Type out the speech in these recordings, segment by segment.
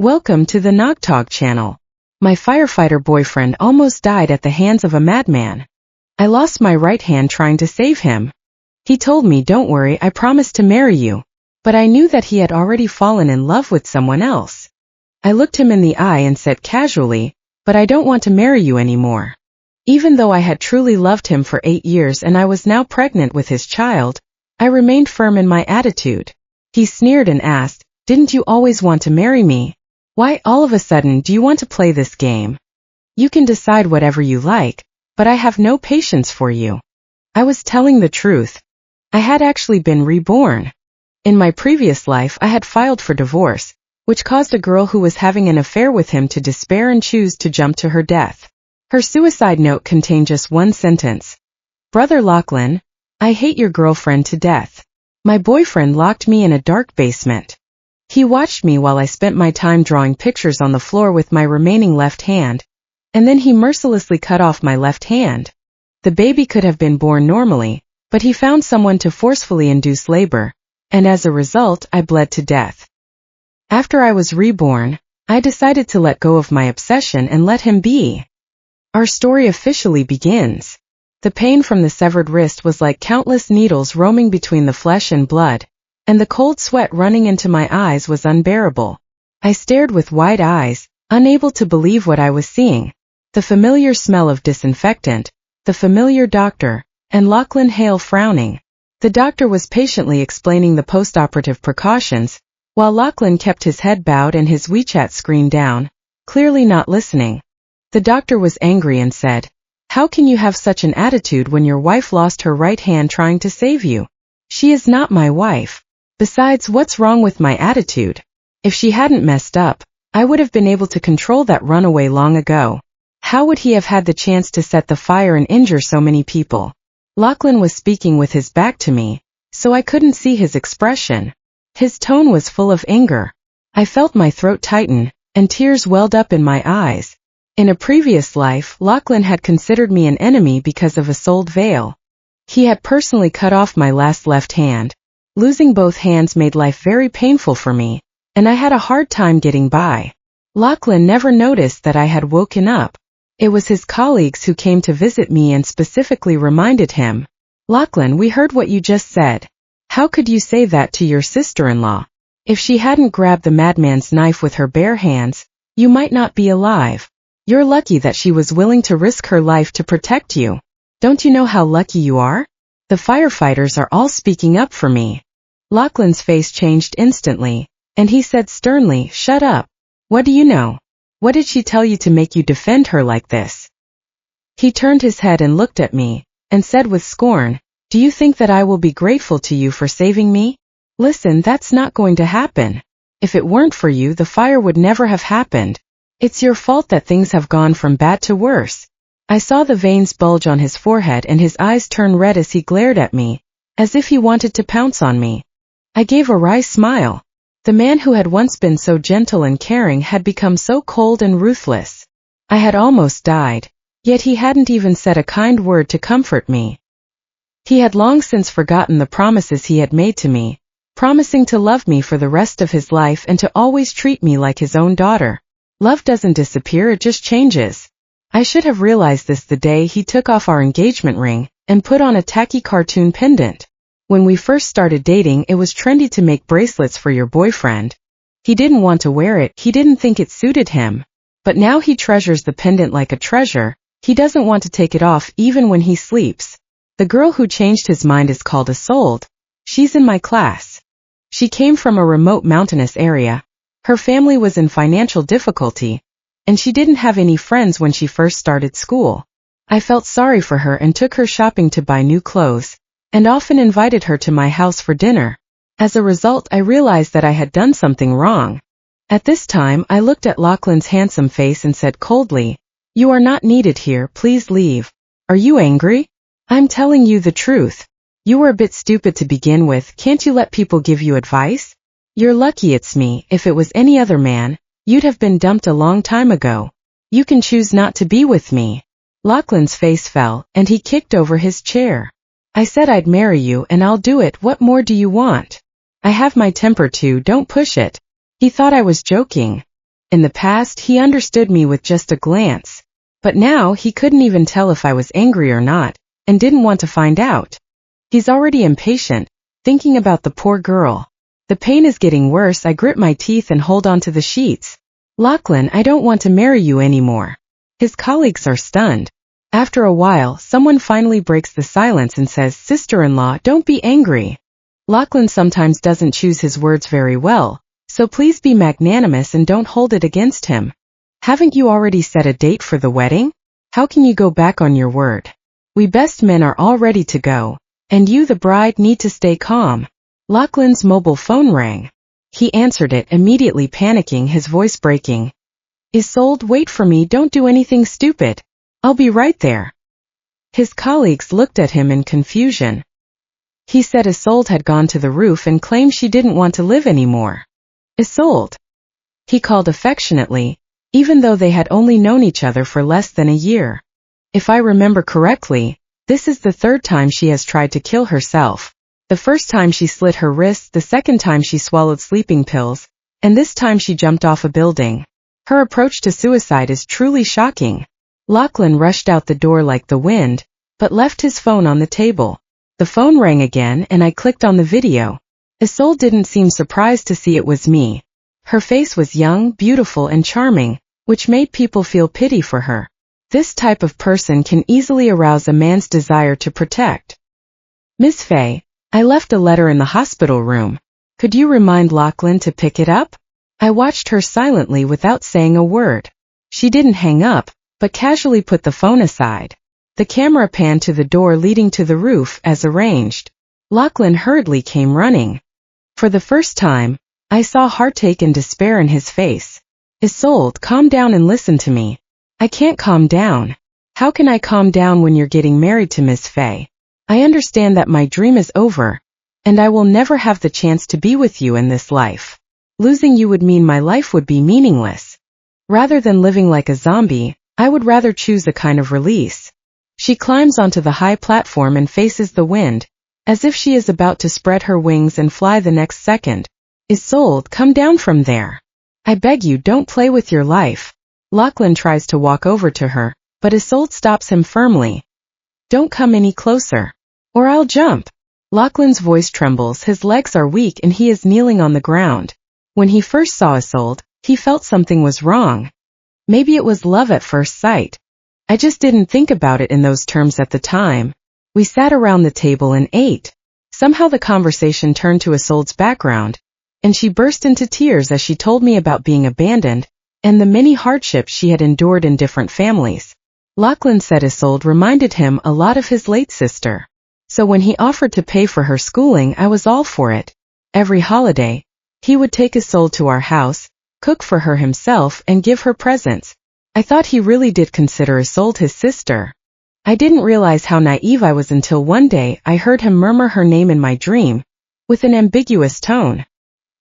Welcome to the Nogtog channel. My firefighter boyfriend almost died at the hands of a madman. I lost my right hand trying to save him. He told me, "Don't worry, I promise to marry you." But I knew that he had already fallen in love with someone else. I looked him in the eye and said casually, "But I don't want to marry you anymore." Even though I had truly loved him for 8 years and I was now pregnant with his child, I remained firm in my attitude. He sneered and asked, "Didn't you always want to marry me? Why all of a sudden do you want to play this game? You can decide whatever you like, but I have no patience for you." I was telling the truth. I had actually been reborn. In my previous life I had filed for divorce, which caused a girl who was having an affair with him to despair and choose to jump to her death. Her suicide note contained just one sentence. "Brother Lachlan, I hate your girlfriend to death." My boyfriend locked me in a dark basement. He watched me while I spent my time drawing pictures on the floor with my remaining left hand, and then he mercilessly cut off my left hand. The baby could have been born normally, but he found someone to forcefully induce labor, and as a result I bled to death. After I was reborn, I decided to let go of my obsession and let him be. Our story officially begins. The pain from the severed wrist was like countless needles roaming between the flesh and blood, and the cold sweat running into my eyes was unbearable. I stared with wide eyes, unable to believe what I was seeing. The familiar smell of disinfectant, the familiar doctor, and Lachlan Hale frowning. The doctor was patiently explaining the post-operative precautions, while Lachlan kept his head bowed and his WeChat screen down, clearly not listening. The doctor was angry and said, "How can you have such an attitude when your wife lost her right hand trying to save you? She is not my wife. Besides, what's wrong with my attitude? If she hadn't messed up, I would have been able to control that runaway long ago. How would he have had the chance to set the fire and injure so many people?" Lachlan was speaking with his back to me, so I couldn't see his expression. His tone was full of anger. I felt my throat tighten, and tears welled up in my eyes. In a previous life, Lachlan had considered me an enemy because of a souled veil. He had personally cut off my last left hand. Losing both hands made life very painful for me, and I had a hard time getting by. Lachlan never noticed that I had woken up. It was his colleagues who came to visit me and specifically reminded him, "Lachlan, we heard what you just said. How could you say that to your sister-in-law? If she hadn't grabbed the madman's knife with her bare hands, you might not be alive. You're lucky that she was willing to risk her life to protect you. Don't you know how lucky you are? The firefighters are all speaking up for me." Lachlan's face changed instantly, and he said sternly, "Shut up. What do you know? What did she tell you to make you defend her like this?" He turned his head and looked at me, and said with scorn, "Do you think that I will be grateful to you for saving me? Listen, that's not going to happen. If it weren't for you, the fire would never have happened. It's your fault that things have gone from bad to worse." I saw the veins bulge on his forehead and his eyes turn red as he glared at me, as if he wanted to pounce on me. I gave a wry smile. The man who had once been so gentle and caring had become so cold and ruthless. I had almost died, yet he hadn't even said a kind word to comfort me. He had long since forgotten the promises he had made to me, promising to love me for the rest of his life and to always treat me like his own daughter. Love doesn't disappear, it just changes. I should have realized this the day he took off our engagement ring and put on a tacky cartoon pendant. When we first started dating, it was trendy to make bracelets for your boyfriend. He didn't want to wear it, he didn't think it suited him. But now he treasures the pendant like a treasure. He doesn't want to take it off even when he sleeps. The girl who changed his mind is called Isolde. She's in my class. She came from a remote mountainous area. Her family was in financial difficulty, and she didn't have any friends when she first started school. I felt sorry for her and took her shopping to buy new clothes, and often invited her to my house for dinner. As a result, I realized that I had done something wrong. At this time, I looked at Lachlan's handsome face and said coldly, "You are not needed here, please leave." "Are you angry?" "I'm telling you the truth. You were a bit stupid to begin with, can't you let people give you advice? You're lucky it's me, if it was any other man, you'd have been dumped a long time ago. You can choose not to be with me." Lachlan's face fell, and he kicked over his chair. "I said I'd marry you and I'll do it, what more do you want? I have my temper too, don't push it." He thought I was joking. In the past, he understood me with just a glance. But now, he couldn't even tell if I was angry or not, and didn't want to find out. He's already impatient, thinking about the poor girl. The pain is getting worse. I grit my teeth and hold on to the sheets. Lachlan, I don't want to marry you anymore. His colleagues are stunned. After a while, someone finally breaks the silence and says, "Sister-in-law, don't be angry. Lachlan sometimes doesn't choose his words very well, so please be magnanimous and don't hold it against him. Haven't you already set a date for the wedding? How can you go back on your word? We best men are all ready to go, and you, the bride, need to stay calm." Lachlan's mobile phone rang. He answered it, immediately panicking, his voice breaking. "Isolde, wait for me, don't do anything stupid. I'll be right there." His colleagues looked at him in confusion. He said Isolde had gone to the roof and claimed she didn't want to live anymore. Isolde, he called affectionately, even though they had only known each other for less than a year. If I remember correctly, this is the third time she has tried to kill herself. The first time she slit her wrists, the second time she swallowed sleeping pills, and this time she jumped off a building. Her approach to suicide is truly shocking. Lachlan rushed out the door like the wind, but left his phone on the table. The phone rang again and I clicked on the video. Isolde didn't seem surprised to see it was me. Her face was young, beautiful and charming, which made people feel pity for her. This type of person can easily arouse a man's desire to protect. "Miss Faye, I left a letter in the hospital room. Could you remind Lachlan to pick it up?" I watched her silently without saying a word. She didn't hang up, but casually put the phone aside. The camera panned to the door leading to the roof as arranged. Lachlan hurriedly came running. For the first time, I saw heartache and despair in his face. "Isolde, calm down and listen to me." "I can't calm down. How can I calm down when you're getting married to Miss Faye? I understand that my dream is over, and I will never have the chance to be with you in this life. Losing you would mean my life would be meaningless. Rather than living like a zombie, I would rather choose a kind of release." She climbs onto the high platform and faces the wind, as if she is about to spread her wings and fly the next second. "Isolde, come down from there. I beg you, don't play with your life." Lachlan tries to walk over to her, but Isolde stops him firmly. "Don't come any closer, or I'll jump." Lachlan's voice trembles, his legs are weak and he is kneeling on the ground. When he first saw Isolde, he felt something was wrong. Maybe it was love at first sight. I just didn't think about it in those terms at the time. We sat around the table and ate. Somehow the conversation turned to Isolde's background, and she burst into tears as she told me about being abandoned and the many hardships she had endured in different families. Lachlan said Isolde reminded him a lot of his late sister. So when he offered to pay for her schooling, I was all for it. Every holiday, he would take Isolde to our house, cook for her himself and give her presents. I thought he really did consider Isolde his sister. I didn't realize how naive I was until one day I heard him murmur her name in my dream, with an ambiguous tone.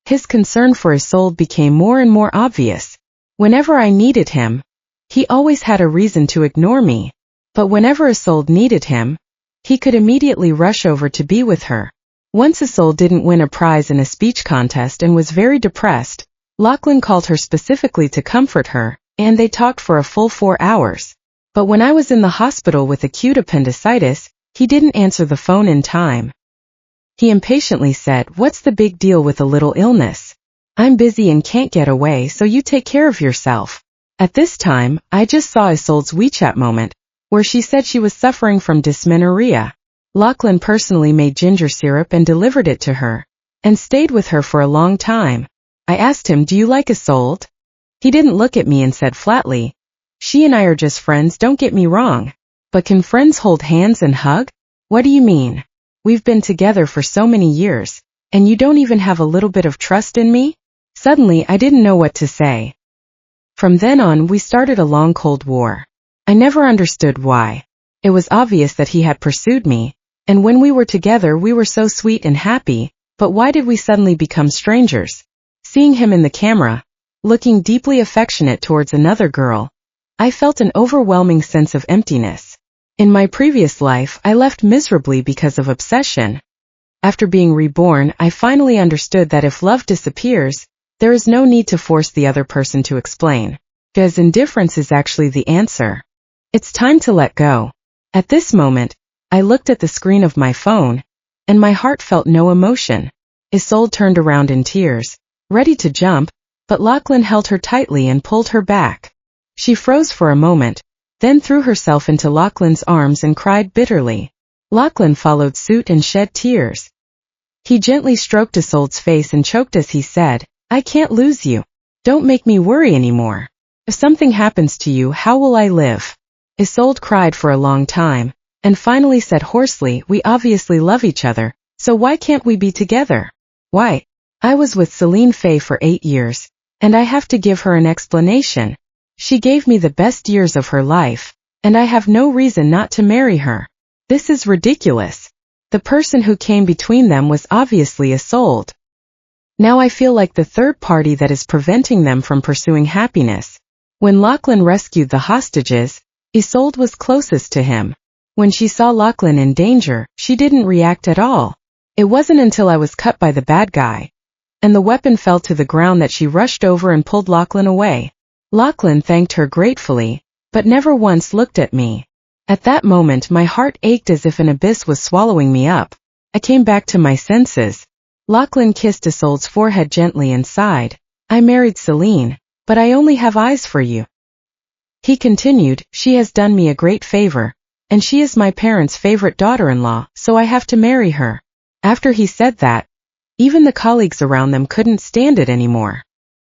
His concern for Isolde became more and more obvious. Whenever I needed him, he always had a reason to ignore me. But whenever Isolde needed him, he could immediately rush over to be with her. Once Isolde didn't win a prize in a speech contest and was very depressed. Lachlan called her specifically to comfort her, and they talked for a full 4 hours. But when I was in the hospital with acute appendicitis, he didn't answer the phone in time. He impatiently said, "What's the big deal with a little illness? I'm busy and can't get away, so you take care of yourself." At this time, I just saw Isolde's WeChat moment, where she said she was suffering from dysmenorrhea. Lachlan personally made ginger syrup and delivered it to her, and stayed with her for a long time. I asked him, "Do you like Isolde?" He didn't look at me and said flatly, "She and I are just friends, don't get me wrong. But can friends hold hands and hug? What do you mean? We've been together for so many years, and you don't even have a little bit of trust in me?" Suddenly, I didn't know what to say. From then on, we started a long Cold War. I never understood why. It was obvious that he had pursued me, and when we were together we were so sweet and happy, but why did we suddenly become strangers? Seeing him in the camera, looking deeply affectionate towards another girl, I felt an overwhelming sense of emptiness. In my previous life, I left miserably because of obsession. After being reborn, I finally understood that if love disappears, There is no need to force the other person to explain, because indifference is actually the answer. It's time to let go. At this moment, I looked at the screen of my phone, and my heart felt no emotion. Isolde turned around in tears, ready to jump, but Lachlan held her tightly and pulled her back. She froze for a moment, then threw herself into Lachlan's arms and cried bitterly. Lachlan followed suit and shed tears. He gently stroked Isolde's face and choked as he said, "I can't lose you. Don't make me worry anymore. If something happens to you, how will I live?" Isolde cried for a long time, and finally said hoarsely, "We obviously love each other, so why can't we be together? Why? I was with Celine Faye for 8 years, and I have to give her an explanation. She gave me the best years of her life, and I have no reason not to marry her. This is ridiculous." The person who came between them was obviously Isolde. Now I feel like the third party that is preventing them from pursuing happiness. When Lachlan rescued the hostages, Isolde was closest to him. When she saw Lachlan in danger, she didn't react at all. It wasn't until I was cut by the bad guy, and the weapon fell to the ground that she rushed over and pulled Lachlan away. Lachlan thanked her gratefully, but never once looked at me. At that moment my heart ached as if an abyss was swallowing me up. I came back to my senses. Lachlan kissed Isolde's forehead gently and sighed. "I married Celine, but I only have eyes for you." He continued, "She has done me a great favor, and she is my parents' favorite daughter-in-law, so I have to marry her." After he said that, even the colleagues around them couldn't stand it anymore.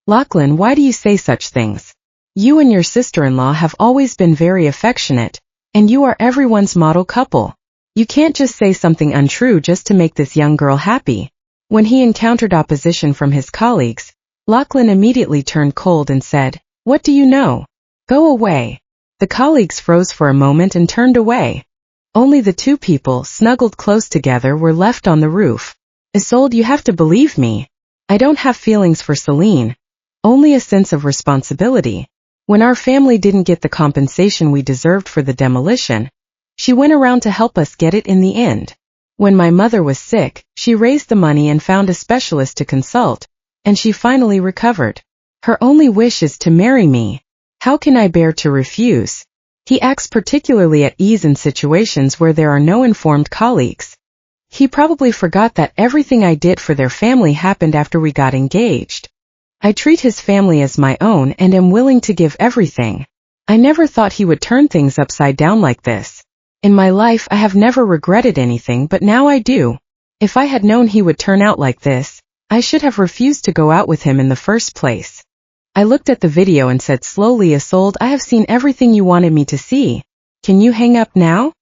"Lachlan, why do you say such things? You and your sister-in-law have always been very affectionate, and you are everyone's model couple. You can't just say something untrue just to make this young girl happy." When he encountered opposition from his colleagues, Lachlan immediately turned cold and said, "What do you know? Go away." The colleagues froze for a moment and turned away. Only the two people, snuggled close together, were left on the roof. "Isolde, you have to believe me. I don't have feelings for Celine, only a sense of responsibility. When our family didn't get the compensation we deserved for the demolition, she went around to help us get it in the end. When my mother was sick, she raised the money and found a specialist to consult, and she finally recovered. Her only wish is to marry me. How can I bear to refuse?" He acts particularly at ease in situations where there are no informed colleagues. He probably forgot that everything I did for their family happened after we got engaged. I treat his family as my own and am willing to give everything. I never thought he would turn things upside down like this. In my life I have never regretted anything, but now I do. If I had known he would turn out like this, I should have refused to go out with him in the first place. I looked at the video and said slowly, "Isolde, I have seen everything you wanted me to see. Can you hang up now?"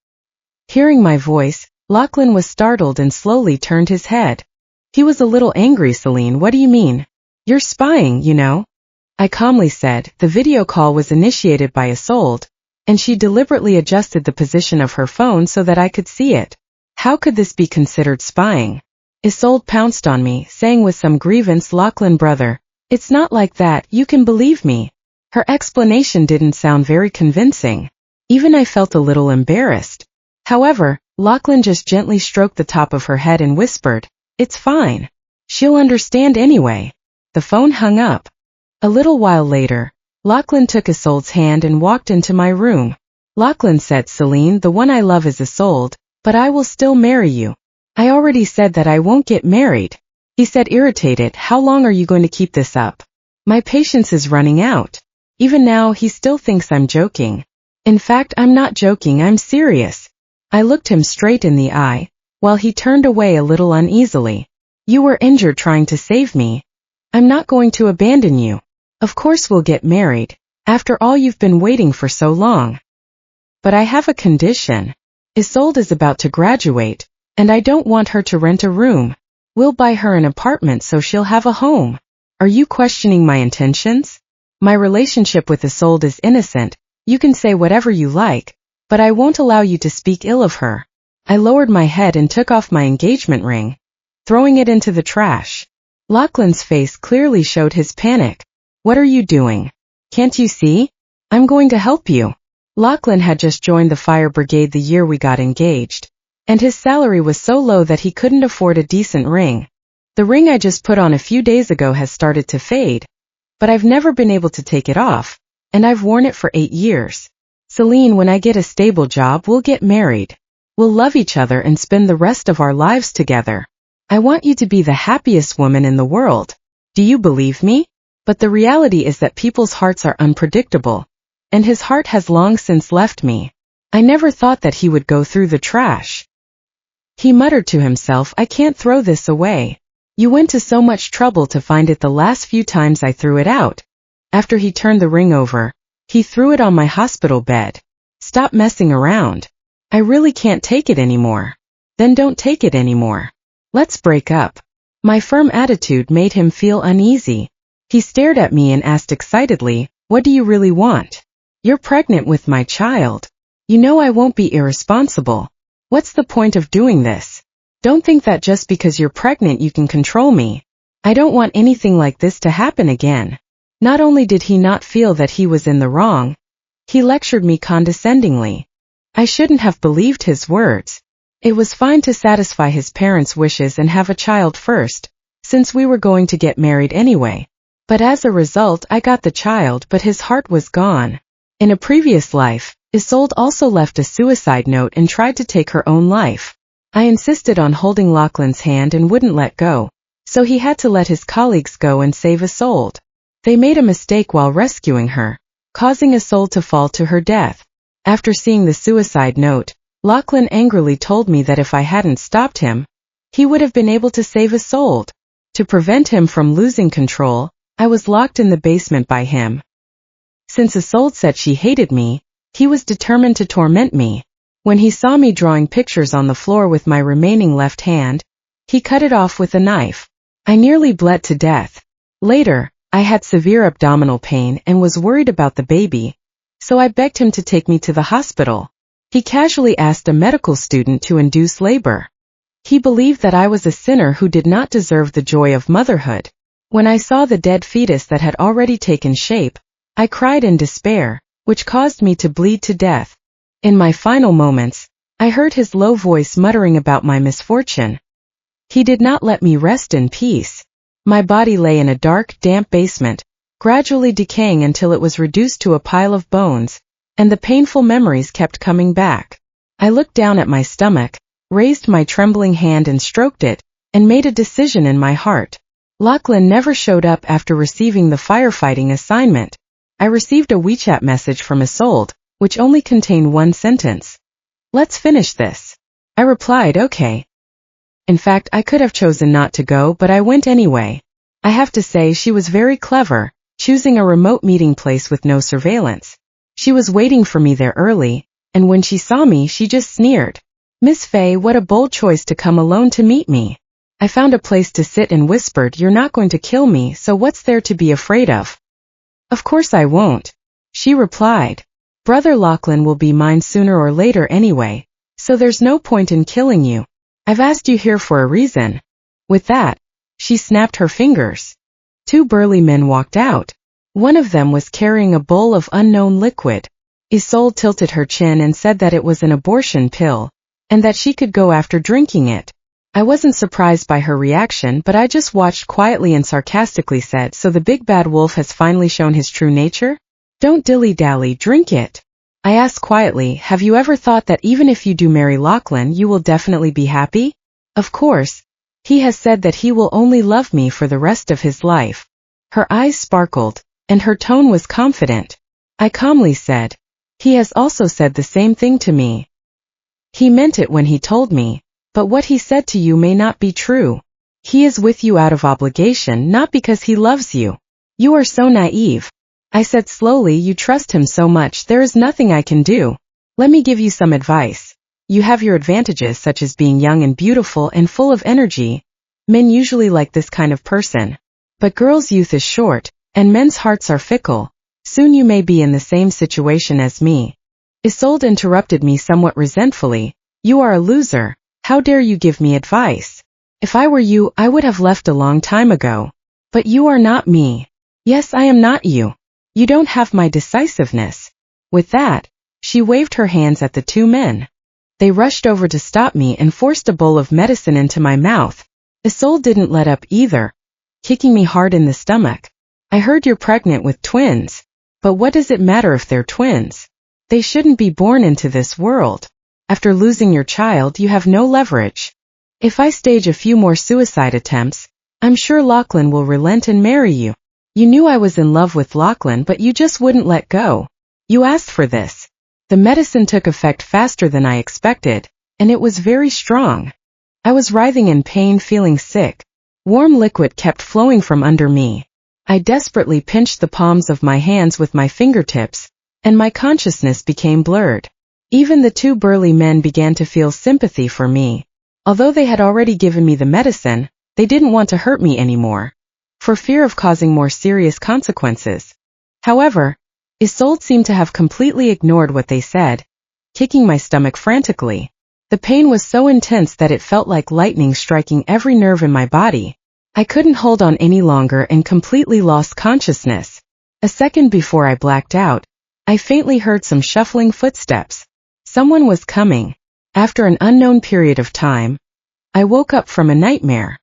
Hearing my voice, Lachlan was startled and slowly turned his head. He was a little angry. "Celine, what do you mean? You're spying, you know." I calmly said. The video call was initiated by Isolde, and she deliberately adjusted the position of her phone so that I could see it. How could this be considered spying? Isolde pounced on me, saying with some grievance, "Lachlan, brother, it's not like that, you can believe me." Her explanation didn't sound very convincing. Even I felt a little embarrassed. However, Lachlan just gently stroked the top of her head and whispered, "It's fine. She'll understand anyway." The phone hung up. A little while later, Lachlan took Isolde's hand and walked into my room. Lachlan said, "Celine, the one I love is Isolde, but I will still marry you." "I already said that I won't get married," he said, irritated. "How long are you going to keep this up? My patience is running out." Even now he still thinks I'm joking. In fact, I'm not joking, I'm serious. I looked him straight in the eye, while he turned away a little uneasily. "You were injured trying to save me. I'm not going to abandon you. Of course we'll get married. After all, you've been waiting for so long. But I have a condition. Isolde is about to graduate, and I don't want her to rent a room. We'll buy her an apartment so she'll have a home." "Are you questioning my intentions? My relationship with Isolde is innocent. You can say whatever you like, but I won't allow you to speak ill of her." I lowered my head and took off my engagement ring, throwing it into the trash. Lachlan's face clearly showed his panic. "What are you doing? Can't you see? I'm going to help you." Lachlan had just joined the fire brigade the year we got engaged, and his salary was so low that he couldn't afford a decent ring. The ring I just put on a few days ago has started to fade, but I've never been able to take it off, and I've worn it for 8 years. Celine, when I get a stable job, we'll get married. We'll love each other and spend the rest of our lives together. I want you to be the happiest woman in the world. Do you believe me? But the reality is that people's hearts are unpredictable, and his heart has long since left me. I never thought that he would go through the trash. He muttered to himself, I can't throw this away. You went to so much trouble to find it the last few times I threw it out. After he turned the ring over, he threw it on my hospital bed. Stop messing around. I really can't take it anymore. Then don't take it anymore. Let's break up. My firm attitude made him feel uneasy. He stared at me and asked excitedly, what do you really want? You're pregnant with my child. You know I won't be irresponsible. What's the point of doing this? Don't think that just because you're pregnant you can control me. I don't want anything like this to happen again. Not only did he not feel that he was in the wrong, he lectured me condescendingly. I shouldn't have believed his words. It was fine to satisfy his parents' wishes and have a child first, since we were going to get married anyway. But as a result I got the child, but his heart was gone. In a previous life, Isolde also left a suicide note and tried to take her own life. I insisted on holding Lachlan's hand and wouldn't let go, so he had to let his colleagues go and save Isolde. They made a mistake while rescuing her, causing Isolde to fall to her death. After seeing the suicide note, Lachlan angrily told me that if I hadn't stopped him, he would have been able to save Isolde. To prevent him from losing control, I was locked in the basement by him. Since Isolde said she hated me, he was determined to torment me. When he saw me drawing pictures on the floor with my remaining left hand, he cut it off with a knife. I nearly bled to death. Later, I had severe abdominal pain and was worried about the baby, so I begged him to take me to the hospital. He casually asked a medical student to induce labor. He believed that I was a sinner who did not deserve the joy of motherhood. When I saw the dead fetus that had already taken shape, I cried in despair, which caused me to bleed to death. In my final moments, I heard his low voice muttering about my misfortune. He did not let me rest in peace. My body lay in a dark, damp basement, gradually decaying until it was reduced to a pile of bones, and the painful memories kept coming back. I looked down at my stomach, raised my trembling hand and stroked it, and made a decision in my heart. Lachlan never showed up after receiving the firefighting assignment. I received a WeChat message from Isolde, which only contained one sentence. Let's finish this. I replied, okay. In fact, I could have chosen not to go, but I went anyway. I have to say she was very clever, choosing a remote meeting place with no surveillance. She was waiting for me there early, and when she saw me she just sneered. Miss Faye, what a bold choice to come alone to meet me. I found a place to sit and whispered, you're not going to kill me, so what's there to be afraid of? Of course I won't. She replied. Brother Lachlan will be mine sooner or later anyway, so there's no point in killing you. I've asked you here for a reason. With that, she snapped her fingers. 2 burly men walked out. One of them was carrying a bowl of unknown liquid. Isolde tilted her chin and said that it was an abortion pill, and that she could go after drinking it. I wasn't surprised by her reaction, but I just watched quietly and sarcastically said, so the big bad wolf has finally shown his true nature? Don't dilly-dally, drink it. I asked quietly, have you ever thought that even if you do marry Lachlan, you will definitely be happy? Of course. He has said that he will only love me for the rest of his life. Her eyes sparkled, and her tone was confident. I calmly said, he has also said the same thing to me. He meant it when he told me, but what he said to you may not be true. He is with you out of obligation, not because he loves you. You are so naive. I said slowly, you trust him so much, there is nothing I can do. Let me give you some advice. You have your advantages such as being young and beautiful and full of energy. Men usually like this kind of person. But girls' youth is short, and men's hearts are fickle. Soon you may be in the same situation as me. Isolde interrupted me somewhat resentfully. You are a loser. How dare you give me advice? If I were you, I would have left a long time ago. But you are not me. Yes, I am not you. You don't have my decisiveness. With that, she waved her hands at the 2 men. They rushed over to stop me and forced a bowl of medicine into my mouth. Isolde didn't let up either, kicking me hard in the stomach. I heard you're pregnant with twins. But what does it matter if they're twins? They shouldn't be born into this world. After losing your child, you have no leverage. If I stage a few more suicide attempts, I'm sure Lachlan will relent and marry you. You knew I was in love with Lachlan, but you just wouldn't let go. You asked for this. The medicine took effect faster than I expected, and it was very strong. I was writhing in pain, feeling sick. Warm liquid kept flowing from under me. I desperately pinched the palms of my hands with my fingertips, and my consciousness became blurred. Even the two burly men began to feel sympathy for me. Although they had already given me the medicine, they didn't want to hurt me anymore, for fear of causing more serious consequences. However, Isolde seemed to have completely ignored what they said, kicking my stomach frantically. The pain was so intense that it felt like lightning striking every nerve in my body. I couldn't hold on any longer and completely lost consciousness. A second before I blacked out, I faintly heard some shuffling footsteps. Someone was coming. After an unknown period of time, I woke up from a nightmare.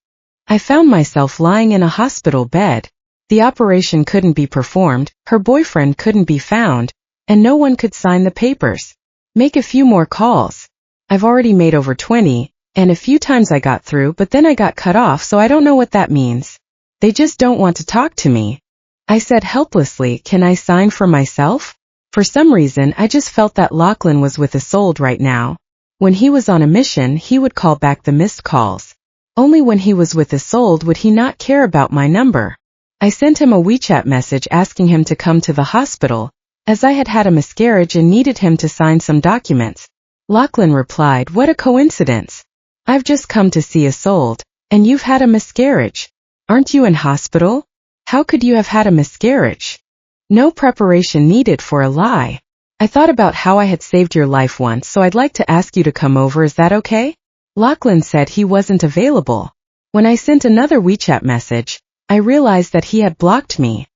I found myself lying in a hospital bed. The operation couldn't be performed, her boyfriend couldn't be found, and no one could sign the papers. Make a few more calls. I've already made over 20, and a few times I got through, but then I got cut off, so I don't know what that means. They just don't want to talk to me. I said helplessly, can I sign for myself? For some reason, I just felt that Lachlan was with Isolde right now. When he was on a mission, he would call back the missed calls. Only when he was with Isolde would he not care about my number. I sent him a WeChat message asking him to come to the hospital, as I had had a miscarriage and needed him to sign some documents. Lachlan replied, what a coincidence. I've just come to see Isolde, and you've had a miscarriage. Aren't you in hospital? How could you have had a miscarriage? No preparation needed for a lie. I thought about how I had saved your life once, so I'd like to ask you to come over, is that okay? Lachlan said he wasn't available. When I sent another WeChat message, I realized that he had blocked me.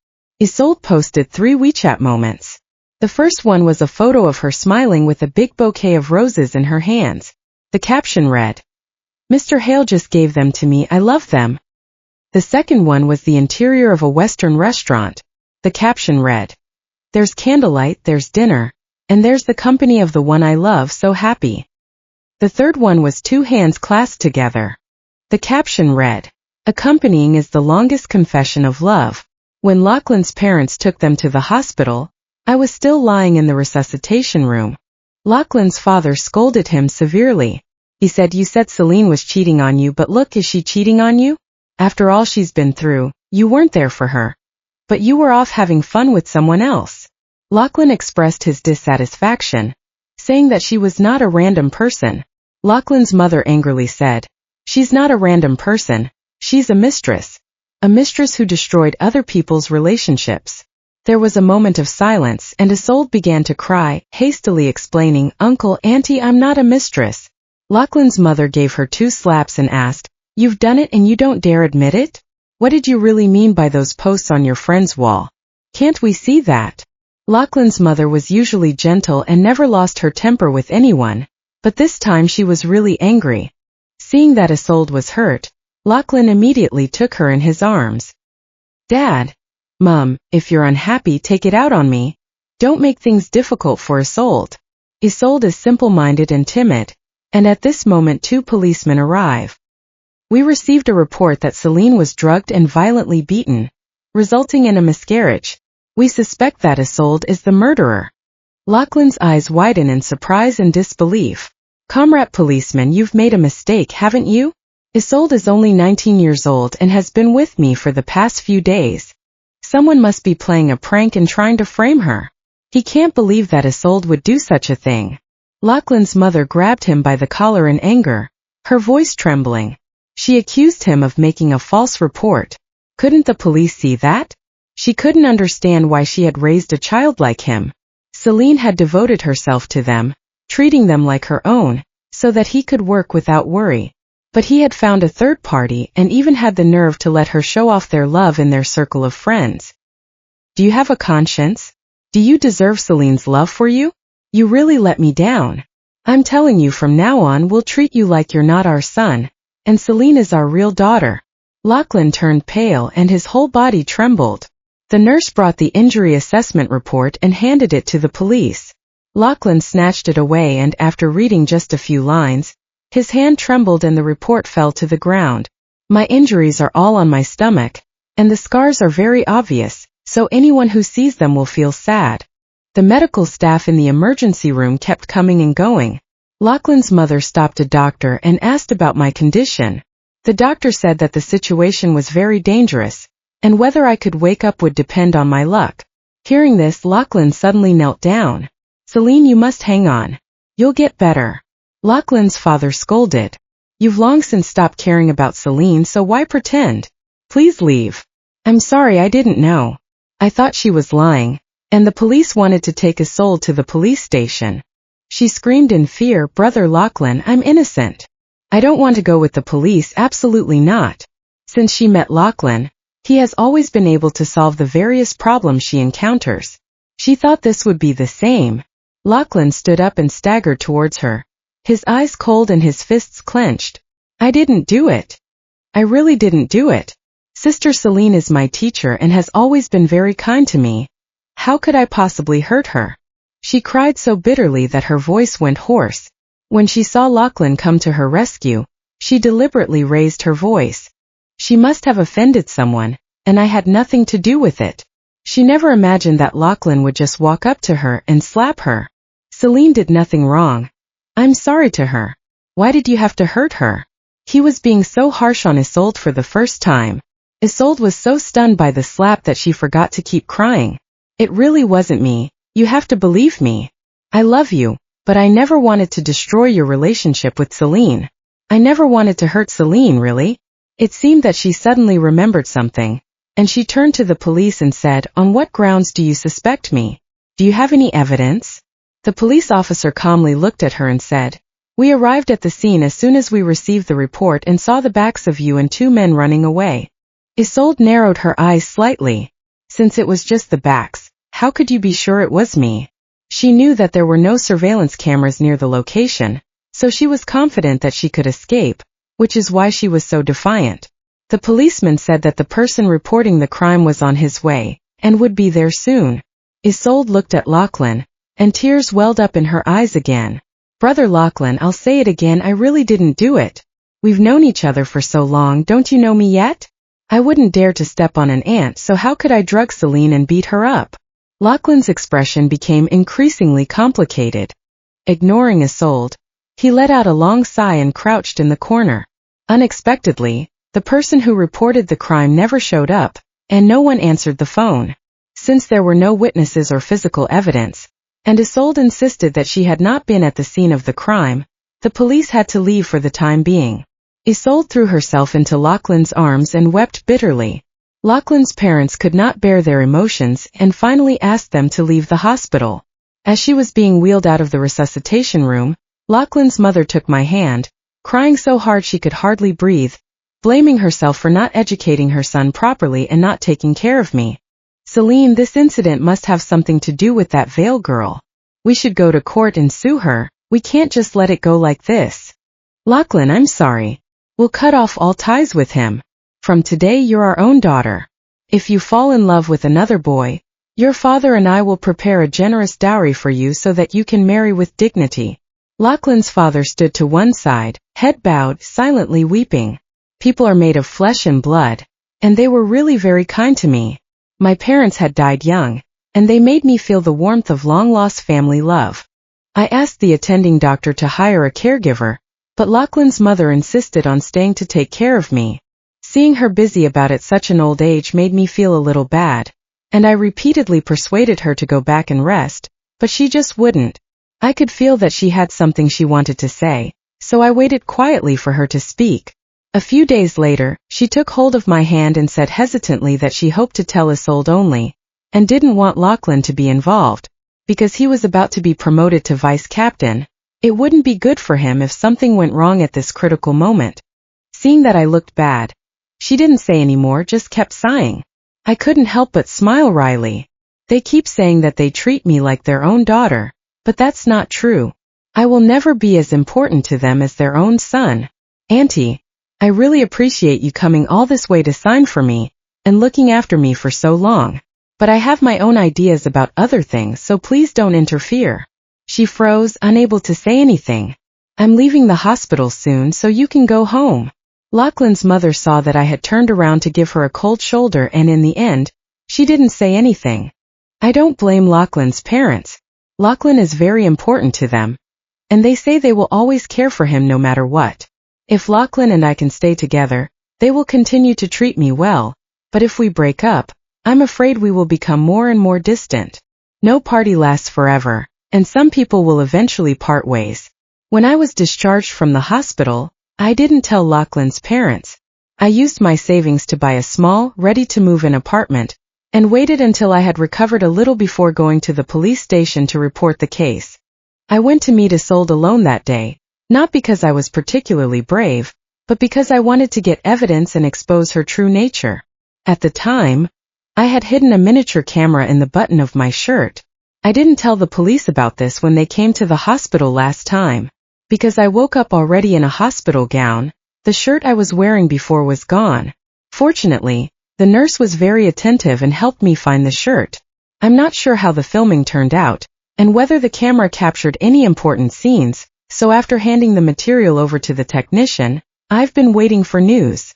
Isolde posted 3 WeChat moments. The first one was a photo of her smiling with a big bouquet of roses in her hands. The caption read, Mr. Hale just gave them to me, I love them. The second one was the interior of a Western restaurant. The caption read, there's candlelight, there's dinner, and there's the company of the one I love, so happy. The third one was 2 hands clasped together. The caption read, accompanying is the longest confession of love. When Lachlan's parents took them to the hospital, I was still lying in the resuscitation room. Lachlan's father scolded him severely. He said, you said Celine was cheating on you, but look, is she cheating on you? After all she's been through, you weren't there for her. But you were off having fun with someone else. Lachlan expressed his dissatisfaction, saying that she was not a random person. Lachlan's mother angrily said, she's not a random person, she's a mistress. A mistress who destroyed other people's relationships. There was a moment of silence, and Isolde began to cry, hastily explaining, Uncle, Auntie, I'm not a mistress. Lachlan's mother gave her 2 slaps and asked, you've done it and you don't dare admit it? What did you really mean by those posts on your friend's wall? Can't we see that? Lachlan's mother was usually gentle and never lost her temper with anyone, but this time she was really angry. Seeing that Isolde was hurt, Lachlan immediately took her in his arms. Dad, Mom, if you're unhappy, take it out on me. Don't make things difficult for Isolde. Isolde is simple-minded and timid, and at this moment 2 policemen arrive. We received a report that Celine was drugged and violently beaten, resulting in a miscarriage. We suspect that Isolde is the murderer. Lachlan's eyes widen in surprise and disbelief. Comrade policeman, you've made a mistake, haven't you? Isolde is only 19 years old and has been with me for the past few days. Someone must be playing a prank and trying to frame her. He can't believe that Isolde would do such a thing. Lachlan's mother grabbed him by the collar in anger, her voice trembling. She accused him of making a false report. Couldn't the police see that? She couldn't understand why she had raised a child like him. Celine had devoted herself to them, treating them like her own, so that he could work without worry. But he had found a third party and even had the nerve to let her show off their love in their circle of friends. Do you have a conscience? Do you deserve Celine's love for you? You really let me down. I'm telling you, from now on we'll treat you like you're not our son, And Celine is our real daughter. Lachlan turned pale and his whole body trembled. The nurse brought the injury assessment report and handed it to the police. Lachlan snatched it away and after reading just a few lines, his hand trembled and the report fell to the ground. My injuries are all on my stomach, and the scars are very obvious, so anyone who sees them will feel sad. The medical staff in the emergency room kept coming and going. Lachlan's mother stopped a doctor and asked about my condition. The doctor said that the situation was very dangerous, and whether I could wake up would depend on my luck. Hearing this, Lachlan suddenly knelt down. Celine, you must hang on. You'll get better. Lachlan's father scolded. You've long since stopped caring about Celine, so why pretend? Please leave. I'm sorry, I didn't know. I thought she was lying, and the police wanted to take Isolde to the police station. She screamed in fear, Brother Lachlan, I'm innocent. I don't want to go with the police, absolutely not. Since she met Lachlan, he has always been able to solve the various problems she encounters. She thought this would be the same. Lachlan stood up and staggered towards her, his eyes cold and his fists clenched. I didn't do it. I really didn't do it. Sister Celine is my teacher and has always been very kind to me. How could I possibly hurt her? She cried so bitterly that her voice went hoarse. When she saw Lachlan come to her rescue, she deliberately raised her voice. She must have offended someone, and I had nothing to do with it. She never imagined that Lachlan would just walk up to her and slap her. Celine did nothing wrong. I'm sorry to her. Why did you have to hurt her? He was being so harsh on Isolde for the first time. Isolde was so stunned by the slap that she forgot to keep crying. It really wasn't me. You have to believe me. I love you, but I never wanted to destroy your relationship with Celine. I never wanted to hurt Celine, really. It seemed that she suddenly remembered something, and she turned to the police and said, On what grounds do you suspect me? Do you have any evidence? The police officer calmly looked at her and said, We arrived at the scene as soon as we received the report and saw the backs of you and two men running away. Isolde narrowed her eyes slightly. Since it was just the backs, how could you be sure it was me? She knew that there were no surveillance cameras near the location, so she was confident that she could escape, which is why she was so defiant. The policeman said that the person reporting the crime was on his way, and would be there soon. Isolde looked at Lachlan, and tears welled up in her eyes again. Brother Lachlan, I'll say it again, I really didn't do it. We've known each other for so long, don't you know me yet? I wouldn't dare to step on an ant, so how could I drug Celine and beat her up? Lachlan's expression became increasingly complicated. Ignoring Isolde, he let out a long sigh and crouched in the corner. Unexpectedly, the person who reported the crime never showed up, and no one answered the phone. Since there were no witnesses or physical evidence, and Isolde insisted that she had not been at the scene of the crime, the police had to leave for the time being. Isolde threw herself into Lachlan's arms and wept bitterly. Lachlan's parents could not bear their emotions and finally asked them to leave the hospital. As she was being wheeled out of the resuscitation room, Lachlan's mother took my hand, crying so hard she could hardly breathe, blaming herself for not educating her son properly and not taking care of me. Celine, this incident must have something to do with that Vale girl. We should go to court and sue her. We can't just let it go like this. Lachlan, I'm sorry. We'll cut off all ties with him. From today you're our own daughter. If you fall in love with another boy, your father and I will prepare a generous dowry for you so that you can marry with dignity. Lachlan's father stood to one side, head bowed, silently weeping. People are made of flesh and blood, and they were really very kind to me. My parents had died young, and they made me feel the warmth of long-lost family love. I asked the attending doctor to hire a caregiver, but Lachlan's mother insisted on staying to take care of me. Seeing her busy about it at such an old age made me feel a little bad, and I repeatedly persuaded her to go back and rest, but she just wouldn't. I could feel that she had something she wanted to say, so I waited quietly for her to speak. A few days later, she took hold of my hand and said hesitantly that she hoped to tell Isolde only, and didn't want Lachlan to be involved, because he was about to be promoted to vice captain. It wouldn't be good for him if something went wrong at this critical moment. Seeing that I looked bad, she didn't say any more, just kept sighing. I couldn't help but smile wryly. They keep saying that they treat me like their own daughter, but that's not true. I will never be as important to them as their own son. Auntie, I really appreciate you coming all this way to sign for me and looking after me for so long. But I have my own ideas about other things, so please don't interfere. She froze, unable to say anything. I'm leaving the hospital soon, so you can go home. Lachlan's mother saw that I had turned around to give her a cold shoulder, and in the end, she didn't say anything. I don't blame Lachlan's parents. Lachlan is very important to them, and they say they will always care for him no matter what. If Lachlan and I can stay together, they will continue to treat me well, but if we break up, I'm afraid we will become more and more distant. No party lasts forever, and some people will eventually part ways. When I was discharged from the hospital, I didn't tell Lachlan's parents. I used my savings to buy a small, ready-to-move-in apartment, and waited until I had recovered a little before going to the police station to report the case. I went to meet Isolde alone that day, not because I was particularly brave, but because I wanted to get evidence and expose her true nature. At the time, I had hidden a miniature camera in the button of my shirt. I didn't tell the police about this when they came to the hospital last time, because I woke up already in a hospital gown. The shirt I was wearing before was gone. Fortunately, the nurse was very attentive and helped me find the shirt. I'm not sure how the filming turned out, and whether the camera captured any important scenes, so after handing the material over to the technician, I've been waiting for news.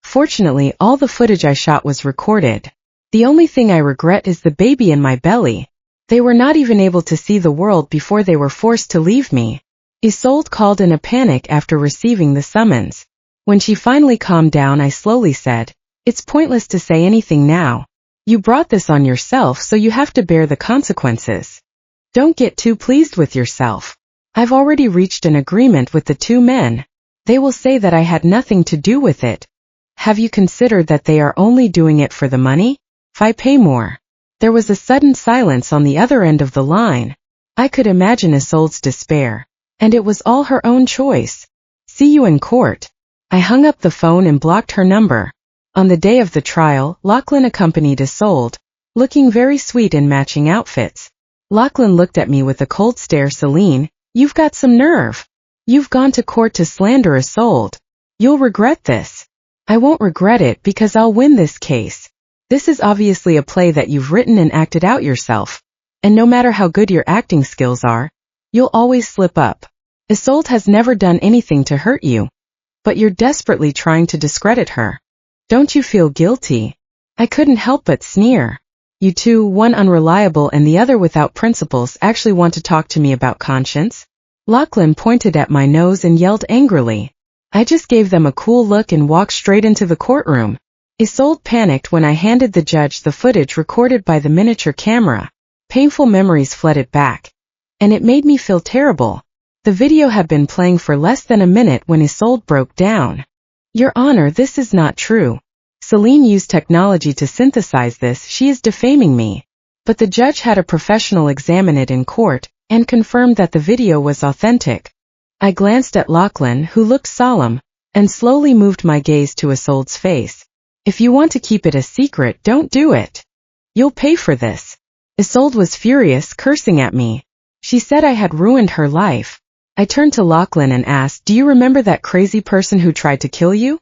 Fortunately, all the footage I shot was recorded. The only thing I regret is the baby in my belly. They were not even able to see the world before they were forced to leave me. Isolde called in a panic after receiving the summons. When she finally calmed down, I slowly said, "It's pointless to say anything now. You brought this on yourself, so you have to bear the consequences. Don't get too pleased with yourself. I've already reached an agreement with the two men. They will say that I had nothing to do with it. Have you considered that they are only doing it for the money? If I pay more." There was a sudden silence on the other end of the line. I could imagine Isolde's despair. And it was all her own choice. "See you in court." I hung up the phone and blocked her number. On the day of the trial, Lachlan accompanied Isolde, looking very sweet in matching outfits. Lachlan looked at me with a cold stare. "Celine, you've got some nerve. You've gone to court to slander Isolde. You'll regret this." "I won't regret it because I'll win this case. This is obviously a play that you've written and acted out yourself. And no matter how good your acting skills are, you'll always slip up. Isolde has never done anything to hurt you, but you're desperately trying to discredit her. Don't you feel guilty?" I couldn't help but sneer. "You two, one unreliable and the other without principles, actually want to talk to me about conscience?" Lachlan pointed at my nose and yelled angrily. I just gave them a cool look and walked straight into the courtroom. Isolde panicked when I handed the judge the footage recorded by the miniature camera. Painful memories flooded back, and it made me feel terrible. The video had been playing for less than a minute when Isolde broke down. "Your Honor, this is not true. Celine used technology to synthesize this. She is defaming me." But the judge had a professional examine it in court and confirmed that the video was authentic. I glanced at Lachlan, who looked solemn, and slowly moved my gaze to Isolde's face. "If you want to keep it a secret, don't do it. You'll pay for this." Isolde was furious, cursing at me. She said I had ruined her life. I turned to Lachlan and asked, "Do you remember that crazy person who tried to kill you?"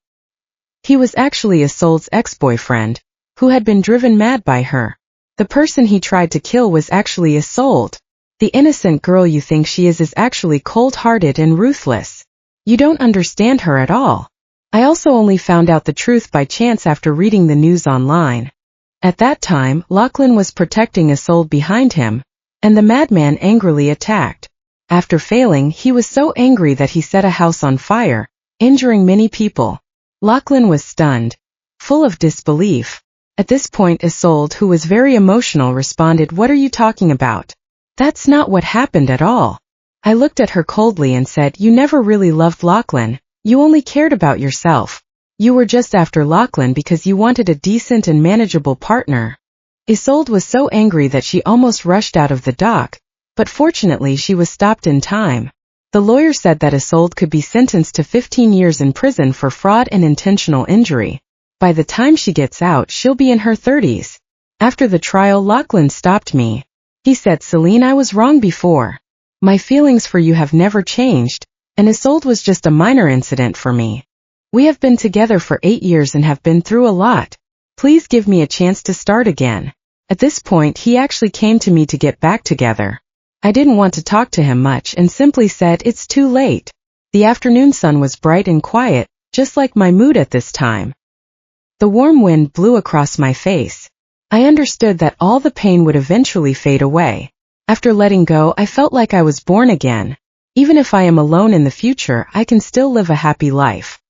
He was actually Isolde's ex-boyfriend, who had been driven mad by her. The person he tried to kill was actually Isolde. The innocent girl you think she is actually cold-hearted and ruthless. You don't understand her at all. I also only found out the truth by chance after reading the news online. At that time, Lachlan was protecting Isolde behind him, and the madman angrily attacked. After failing, he was so angry that he set a house on fire, injuring many people. Lachlan was stunned, full of disbelief. At this point, Isolde, who was very emotional, responded, "What are you talking about? That's not what happened at all." I looked at her coldly and said, "You never really loved Lachlan. You only cared about yourself. You were just after Lachlan because you wanted a decent and manageable partner." Isolde was so angry that she almost rushed out of the dock, but fortunately she was stopped in time. The lawyer said that Isolde could be sentenced to 15 years in prison for fraud and intentional injury. By the time she gets out, she'll be in her 30s. After the trial, Lachlan stopped me. He said, "Celine, I was wrong before. My feelings for you have never changed, and Isolde was just a minor incident for me. We have been together for 8 years and have been through a lot. Please give me a chance to start again. At this point, he actually came to me to get back together. I didn't want to talk to him much and simply said it's too late. The afternoon sun was bright and quiet, just like my mood at this time. The warm wind blew across my face. I understood that all the pain would eventually fade away. After letting go, I felt like I was born again. Even if I am alone in the future, I can still live a happy life.